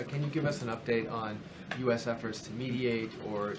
Can you give us an update on U.S. efforts to mediate or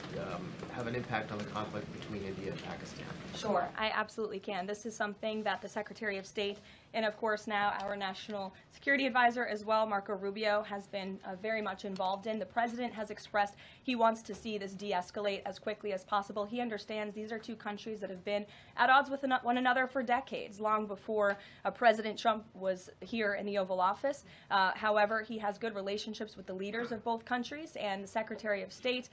have an impact on the conflict between India and Pakistan? Sure, I absolutely can. This is something that the Secretary of State and, of course, now our National Security Advisor as well, Marco Rubio, has been very much involved in. The President has expressed he wants to see this de-escalate as quickly as possible. He understands these are two countries that have been at odds with one another for decades, long before President Trump was here in the Oval Office. However, he has good relationships with the leaders of both countries, and the Secretary of State,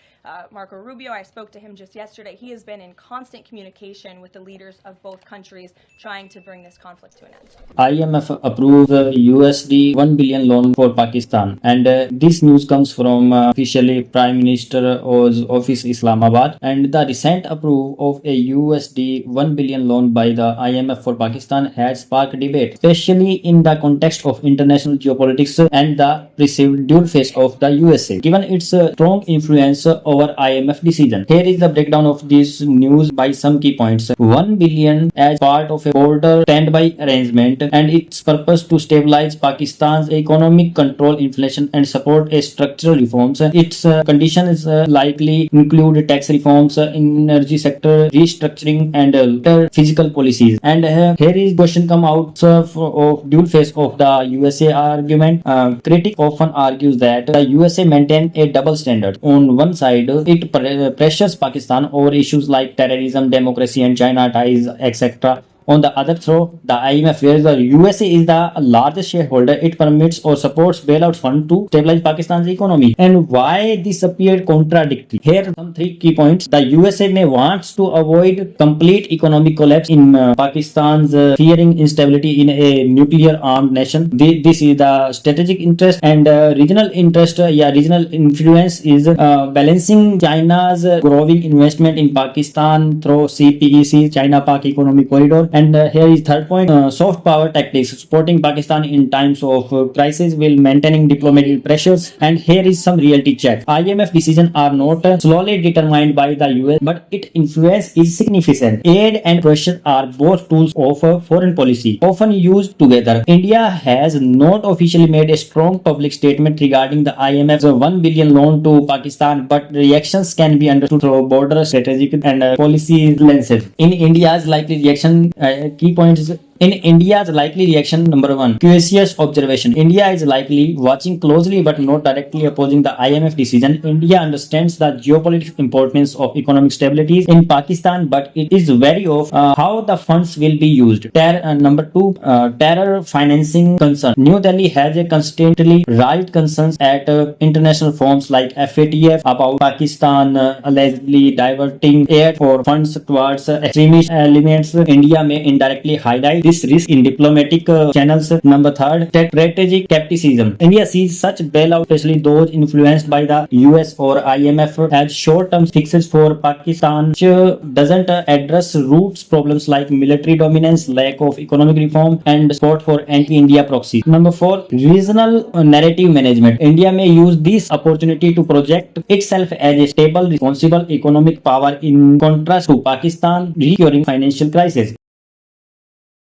Marco Rubio, I spoke to him just yesterday. He has been in constant communication with the leaders of both countries trying to bring this conflict to an end. IMF approved USD 1 billion loan for Pakistan, and this news comes from officially Prime Minister Oz Office Islamabad. And the recent approval of a USD 1 billion loan by the IMF for Pakistan has sparked debate, especially in the context of international geopolitics and the perceived dual face of the USA, given its strong influence over IMF decision. Here is the breakdown of this news by some key points. 1 billion as part of a border standby arrangement and its purpose to stabilize Pakistan's economic, control inflation and support a structural reforms. Its conditions likely include tax reforms, energy sector restructuring and fiscal policies. And here is question come out of dual face of the USA argument. Critic often argues that the USA maintain a double standard. On one side, it pressures Pakistan over issues like terrorism, democracy and China ties, etc. On the other throw, the IMF, where the USA is the largest shareholder, it permits or supports bailout fund to stabilize Pakistan's economy. And why this appeared contradictory? Here are some three key points. The USA may wants to avoid complete economic collapse in Pakistan's fearing instability in a nuclear armed nation. This is the strategic interest, and regional interest, regional influence is balancing China's growing investment in Pakistan through CPEC, China-Pak Economic Corridor. And here is third point, soft power tactics, supporting Pakistan in times of crisis while maintaining diplomatic pressures. And here is some reality check. IMF decisions are not solely determined by the US, but its influence is significant. Aid and pressure are both tools of foreign policy, often used together. India has not officially made a strong public statement regarding the IMF's 1 billion loan to Pakistan, but reactions can be understood through border strategic and policy lenses. In India's likely reaction, key points in India's likely reaction, number one, cautious observation. India is likely watching closely but not directly opposing the IMF decision. India understands the geopolitical importance of economic stability in Pakistan, but it is wary of how the funds will be used. Number two, terror financing concern. New Delhi has a constantly raised concerns at international forums like FATF about Pakistan allegedly diverting aid or funds towards extremist elements. India may indirectly highlight this risk in diplomatic channels. Number third, strategic skepticism. India sees such bailout, especially those influenced by the US or IMF, as short-term fixes for Pakistan, which doesn't address roots problems like military dominance, lack of economic reform, and support for anti-India proxies. Number four, regional narrative management. India may use this opportunity to project itself as a stable, responsible economic power in contrast to Pakistan recurring financial crisis.